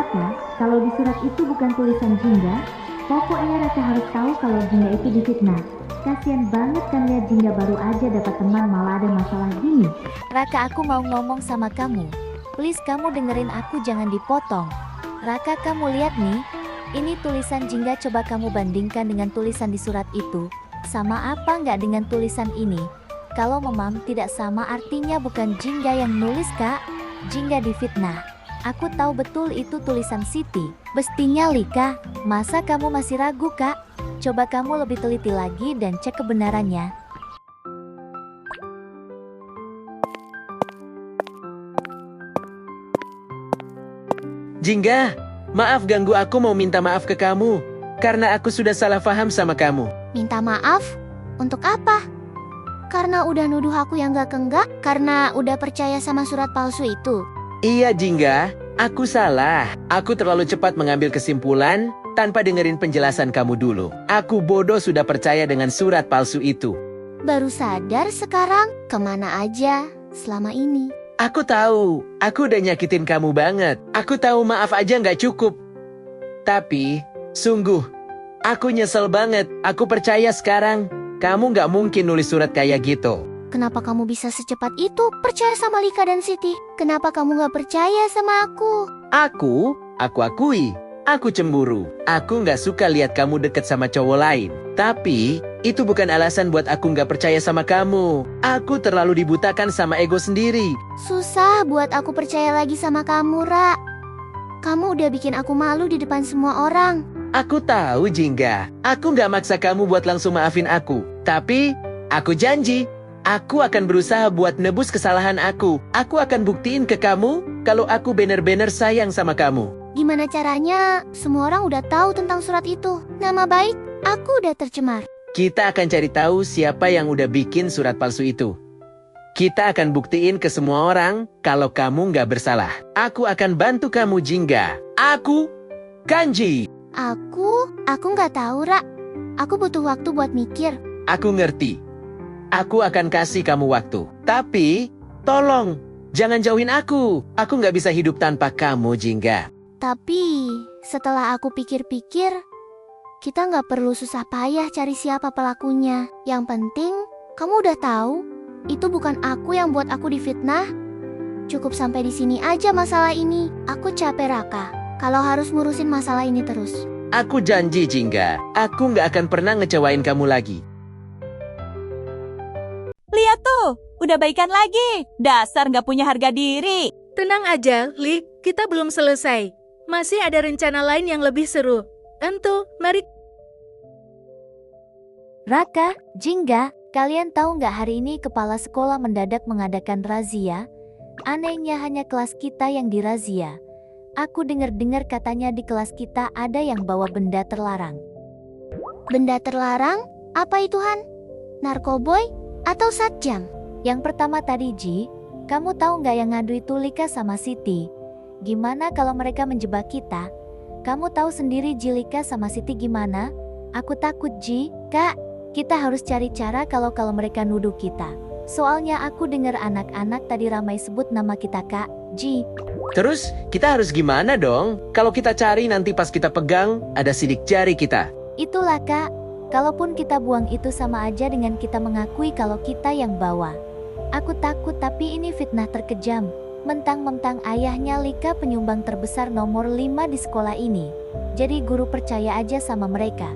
Raka, kalau di surat itu bukan tulisan Jingga, pokoknya Raka harus tahu kalau Jingga itu difitnah. Kasian banget kan lihat Jingga baru aja dapat teman malah ada masalah gini. Raka, aku mau ngomong sama kamu. Please kamu dengerin aku, jangan dipotong. Raka, kamu lihat nih. Ini tulisan Jingga, coba kamu bandingkan dengan tulisan di surat itu. Sama apa nggak dengan tulisan ini? Kalau memang tidak sama artinya bukan Jingga yang nulis kak. Jingga difitnah. Aku tahu betul itu tulisan Siti. Bestinya Lika, masa kamu masih ragu kak? Coba kamu lebih teliti lagi dan cek kebenarannya. Jingga, maaf ganggu, aku mau minta maaf ke kamu. Karena aku sudah salah paham sama kamu. Minta maaf? Untuk apa? Karena udah nuduh aku yang gak kenggak? Karena udah percaya sama surat palsu itu? Iya Jingga, aku salah. Aku terlalu cepat mengambil kesimpulan tanpa dengerin penjelasan kamu dulu. Aku bodoh sudah percaya dengan surat palsu itu. Baru sadar sekarang? Kemana aja selama ini? Aku tahu, aku udah nyakitin kamu banget. Aku tahu maaf aja nggak cukup. Tapi, sungguh, aku nyesel banget. Aku percaya sekarang, kamu nggak mungkin nulis surat kayak gitu. Kenapa kamu bisa secepat itu percaya sama Lika dan Siti? Kenapa kamu gak percaya sama aku? Aku akui, aku cemburu. Aku nggak suka lihat kamu deket sama cowok lain. Tapi, itu bukan alasan buat aku nggak percaya sama kamu. Aku terlalu dibutakan sama ego sendiri. Susah buat aku percaya lagi sama kamu, Ra. Kamu udah bikin aku malu di depan semua orang. Aku tahu Jingga, aku nggak maksa kamu buat langsung maafin aku. Tapi, aku janji, aku akan berusaha buat nebus kesalahan aku. Aku akan buktiin ke kamu kalau aku bener-bener sayang sama kamu. Gimana caranya? Semua orang udah tahu tentang surat itu. Nama baik aku udah tercemar. Kita akan cari tahu siapa yang udah bikin surat palsu itu. Kita akan buktiin ke semua orang kalau kamu nggak bersalah. Aku akan bantu kamu Jingga. Aku, Kanji. Aku nggak tahu, Ra. Aku butuh waktu buat mikir. Aku ngerti. Aku akan kasih kamu waktu. Tapi, tolong, jangan jauhin aku. Aku nggak bisa hidup tanpa kamu, Jingga. Tapi, setelah aku pikir-pikir, kita nggak perlu susah payah cari siapa pelakunya. Yang penting, kamu udah tahu, itu bukan aku yang buat aku difitnah. Cukup sampai di sini aja masalah ini. Aku capek, Raka, kalau harus ngurusin masalah ini terus. Aku janji, Jingga. Aku nggak akan pernah ngecewain kamu lagi. Lihat tuh, udah baikan lagi. Dasar nggak punya harga diri. Tenang aja, Lik. Kita belum selesai. Masih ada rencana lain yang lebih seru. Entu, mari. Raka, Jingga, kalian tahu nggak hari ini kepala sekolah mendadak mengadakan razia? Anehnya hanya kelas kita yang dirazia. Aku dengar-dengar katanya di kelas kita ada yang bawa benda terlarang. Benda terlarang? Apa itu, Han? Narkoboy? Atau satjam? Yang pertama tadi Ji, kamu tahu nggak yang ngadu itu Lika sama Siti? Gimana kalau mereka menjebak kita? Kamu tahu sendiri Ji, Lika sama Siti gimana? Aku takut Ji. Kak, kita harus cari cara kalau mereka nuduh kita. Soalnya aku dengar anak-anak tadi ramai sebut nama kita Kak, Ji. Terus, kita harus gimana dong? Kalau kita cari nanti pas kita pegang, ada sidik jari kita. Itulah Kak, kalaupun kita buang itu sama aja dengan kita mengakui kalau kita yang bawa. Aku takut tapi ini fitnah terkejam. Mentang-mentang ayahnya Lika penyumbang terbesar nomor 5 di sekolah ini. Jadi guru percaya aja sama mereka.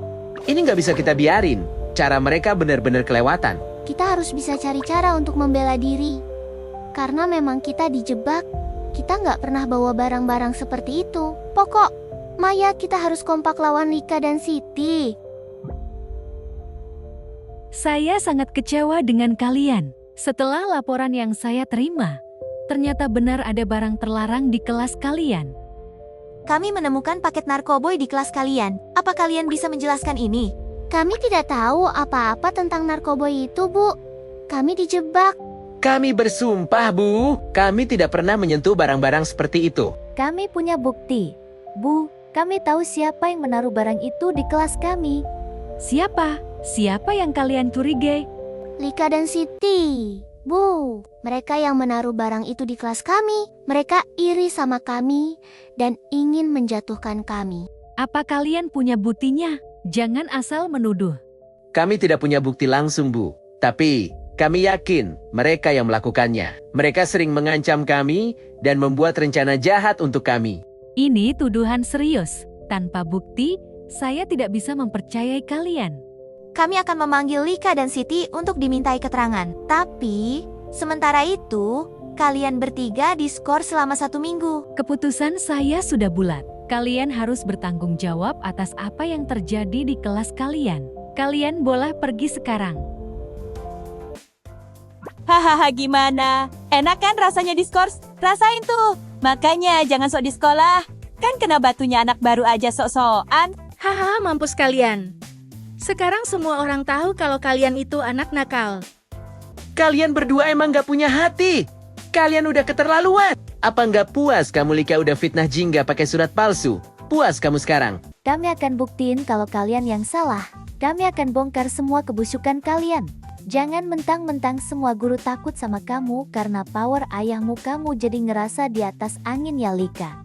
Ini nggak bisa kita biarin. Cara mereka benar-benar kelewatan. Kita harus bisa cari cara untuk membela diri. Karena memang kita dijebak. Kita nggak pernah bawa barang-barang seperti itu. Pokok, Maya, kita harus kompak lawan Lika dan Siti. Saya sangat kecewa dengan kalian. Setelah laporan yang saya terima, ternyata benar ada barang terlarang di kelas kalian. Kami menemukan paket narkoboy di kelas kalian. Apa kalian bisa menjelaskan ini? Kami tidak tahu apa-apa tentang narkoboy itu, Bu. Kami dijebak. Kami bersumpah, Bu. Kami tidak pernah menyentuh barang-barang seperti itu. Kami punya bukti. Bu, kami tahu siapa yang menaruh barang itu di kelas kami. Siapa? Siapa yang kalian curigai? Lika dan Siti. Bu, mereka yang menaruh barang itu di kelas kami. Mereka iri sama kami dan ingin menjatuhkan kami. Apa kalian punya buktinya? Jangan asal menuduh. Kami tidak punya bukti langsung, Bu. Tapi kami yakin mereka yang melakukannya. Mereka sering mengancam kami dan membuat rencana jahat untuk kami. Ini tuduhan serius. Tanpa bukti, saya tidak bisa mempercayai kalian. Kami akan memanggil Lika dan Siti untuk dimintai keterangan. Tapi, sementara itu, kalian bertiga diskors selama 1 minggu. Keputusan saya sudah bulat. Kalian harus bertanggung jawab atas apa yang terjadi di kelas kalian. Kalian boleh pergi sekarang. Hahaha, gimana? Enak kan rasanya diskors? Rasain tuh. Makanya jangan sok di sekolah. Kan kena batunya anak baru aja sok-sokan. Haha, mampus kalian. Sekarang semua orang tahu kalau kalian itu anak nakal. Kalian berdua emang gak punya hati. Kalian udah keterlaluan. Apa nggak puas kamu Lika udah fitnah Jingga pakai surat palsu? Puas kamu sekarang? Kami akan buktiin kalau kalian yang salah. Kami akan bongkar semua kebusukan kalian. Jangan mentang-mentang semua guru takut sama kamu karena power ayahmu kamu jadi ngerasa di atas angin ya Lika.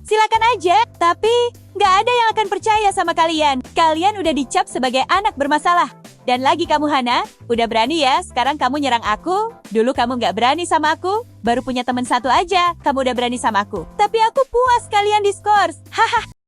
Silakan aja, tapi nggak ada yang akan percaya sama kalian. Kalian udah dicap sebagai anak bermasalah. Dan lagi kamu Hana, udah berani ya sekarang kamu nyerang aku. Dulu kamu nggak berani sama aku, baru punya teman satu aja, kamu udah berani sama aku. Tapi aku puas kalian diskors. Haha.